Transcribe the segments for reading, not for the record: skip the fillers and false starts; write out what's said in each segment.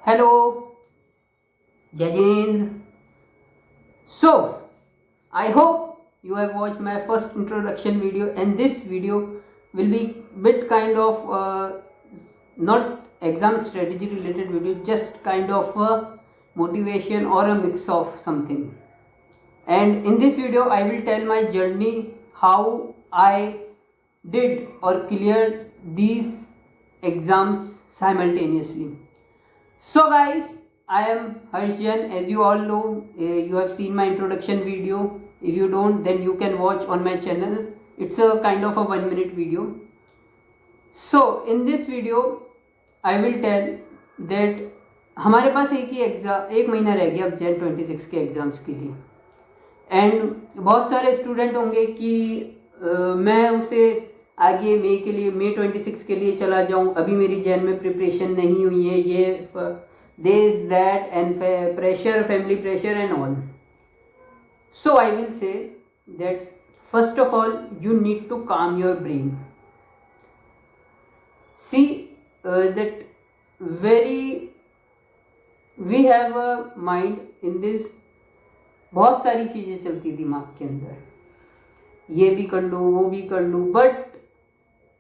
Hello, Jajin. So, I hope you have watched my first introduction video, and this video will be bit kind of not exam strategy related video, just kind of a motivation or a mix of something. And in this video, I will tell my journey, how I did or cleared these exams simultaneously. So guys, I am Harshjan. As you all know, you have seen my introduction video. If you don't, then you can watch on my channel. It's a kind of a 1 minute video. So in this video, I will tell that हमारे पास एक महीना रह गया अब Jan 26 के exams के लिए. And बहुत सारे स्टूडेंट होंगे कि मैं उसे आगे मे 26 के लिए चला जाऊं, अभी मेरी जैन में प्रिपरेशन नहीं हुई है, ये this that and pressure, family pressure and all. So I will say that first of all you need to calm your brain. See that very we have a mind in this. बहुत सारी चीज़ें चलती दिमाग के अंदर, ये भी कर लूँ वो भी कर लूँ, बट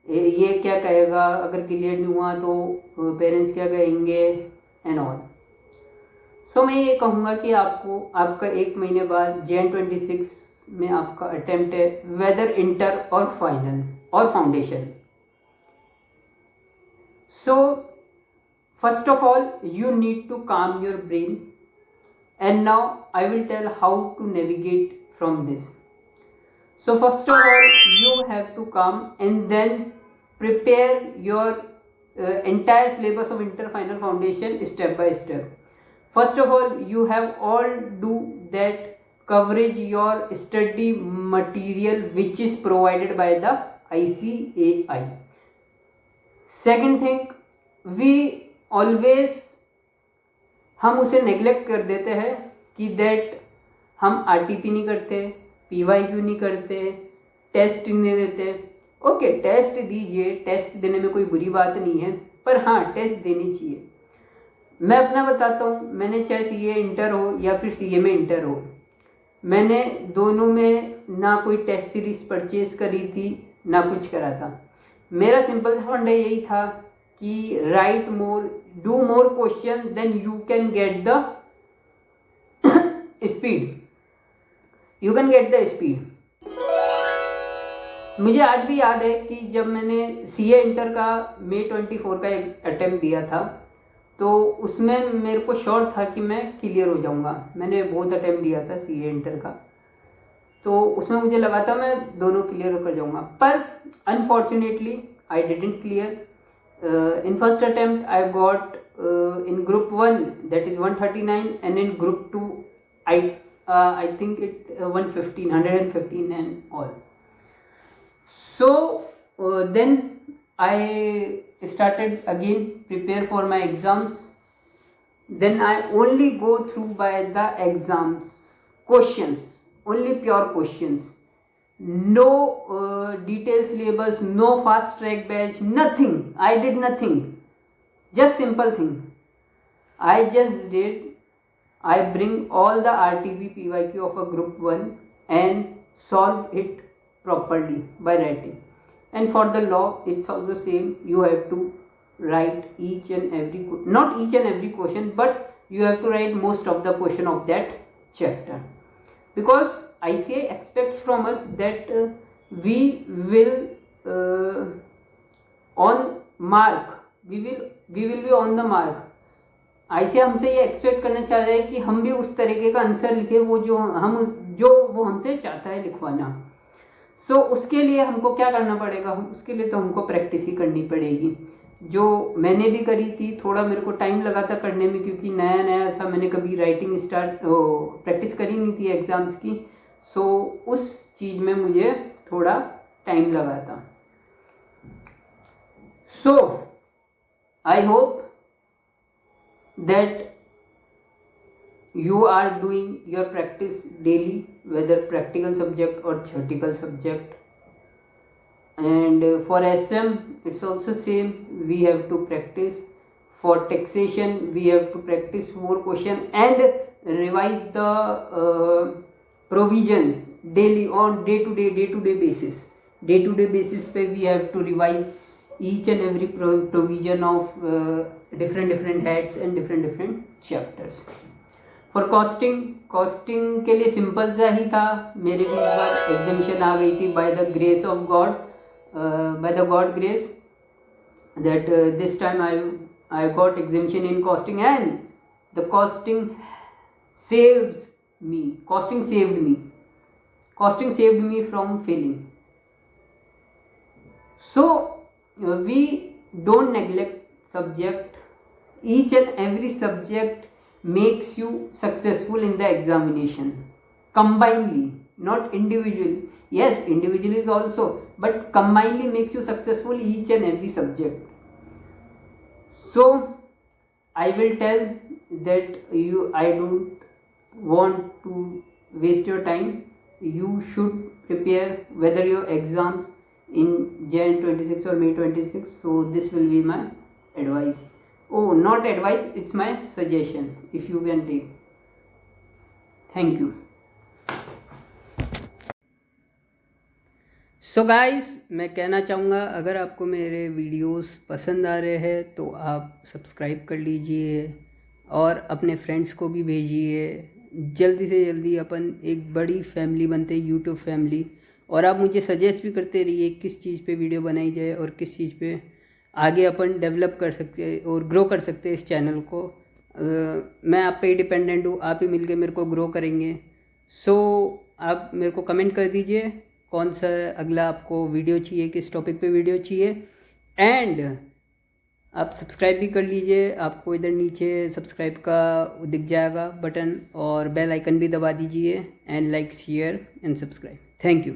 ये क्या कहेगा, अगर क्लियर नहीं हुआ तो पेरेंट्स क्या कहेंगे एंड ऑल. सो मैं ये कहूँगा कि आपको आपका 1 महीने बाद Jan 26 में आपका अटेम्प्ट है, वेदर इंटर और फाइनल और foundation. So first of all you need to calm your brain. And now I will tell how to navigate from this. So first of all, you have to come and then prepare your entire syllabus of inter final foundation step by step. First of all, you have all do that coverage your study material which is provided by the ICAI. Second thing, we always हम उसे neglect कर देते हैं कि that हम RTP नहीं करते, PYQ नहीं करते, टेस्ट नहीं देते. ओके, टेस्ट दीजिए, टेस्ट देने में कोई बुरी बात नहीं है, पर हाँ टेस्ट देनी चाहिए. मैं अपना बताता हूँ, मैंने चाहे CA इंटर हो या फिर CA में इंटर हो, मैंने दोनों में ना कोई टेस्ट सीरीज परचेज करी थी ना कुछ करा था. मेरा सिंपल सा फंडा यही था कि write more, do more question, then you can get the speed, you can get the speed. मुझे आज भी याद है कि जब मैंने CA इंटर का May 24 का एक अटेम्प्ट दिया था, तो उसमें मेरे को श्योर था कि मैं क्लियर हो जाऊंगा. मैंने बहुत अटेम्प्ट दिया था CA इंटर का, तो उसमें मुझे लगा था मैं दोनों क्लियर कर जाऊंगा, पर unfortunately I didn't clear. In first attempt I got in group 1 that is 139, and in group 2 I think it 115 and all. So then I started again prepare for my exams. Then I only go through by the exams questions, only pure questions, no detailed syllabus, no fast track batch, nothing. I did nothing, just simple thing I just did. I bring all the RTP PYQ of a group 1 and solve it properly by writing. And for the law it's also same. You have to write each and every, not each and every question, but you have to write most of the question of that chapter, because ICAI expects from us that we will on mark, we will be on the mark. ICAI हमसे ये expect करना चाहता है कि हम भी उस तरीके का आंसर लिखे वो जो वो हमसे चाहता है लिखवाना. सो उसके लिए हमको क्या करना पड़ेगा, उसके लिए तो हमको प्रैक्टिस ही करनी पड़ेगी, जो मैंने भी करी थी. थोड़ा मेरे को टाइम लगा था करने में, क्योंकि नया था, मैंने कभी राइटिंग प्रैक्टिस करी नहीं थी एग्ज़ाम्स की. सो उस चीज़ में मुझे थोड़ा टाइम लगा था. So I hope that you are doing your practice daily, whether practical subject or theoretical subject. And for SM it's also same, we have to practice. for taxation we have to practice more question and revise the provisions daily on day to day basis. Day to day basis पे we have to revise each and every provision of different heads and different chapters. For costing के लिए simple सा ही था. मेरे भी इस बार एग्जामिशन आ गई थी by the grace of God, by the God grace that this time I got exemption in costing, and the costing saved me from failing. So we don't neglect subject. Each and every subject makes you successful in the examination combinedly, not individually. Yes, individually is also, but combinedly makes you successful each and every subject. So I will tell that I don't want to waste your time. You should prepare whether your exams in Jan 26 or May 26. So this will be my advice. Oh, not advice, it's my suggestion if you can take. Thank you. So guys, मैं कहना चाहूँगा अगर आपको मेरे videos पसंद आ रहे हैं तो आप सब्सक्राइब कर लीजिए और अपने फ्रेंड्स को भी भेजिए. जल्दी से जल्दी अपन एक बड़ी फैमिली बनते हैं, यूट्यूब फैमिली. और आप मुझे सजेस्ट भी करते रहिए किस चीज़ पे वीडियो बनाई जाए और किस चीज़ पे आगे अपन डेवलप कर सकते हैं और ग्रो कर सकते हैं इस चैनल को. मैं आप पे ही डिपेंडेंट हूँ, आप ही मिलके मेरे को ग्रो करेंगे. सो आप मेरे को कमेंट कर दीजिए कौन सा अगला आपको वीडियो चाहिए, किस टॉपिक पे वीडियो चाहिए. एंड आप सब्सक्राइब भी कर लीजिए. आपको इधर नीचे सब्सक्राइब का दिख जाएगा बटन और बेल आइकन भी दबा दीजिए. And like, share and subscribe. Thank you.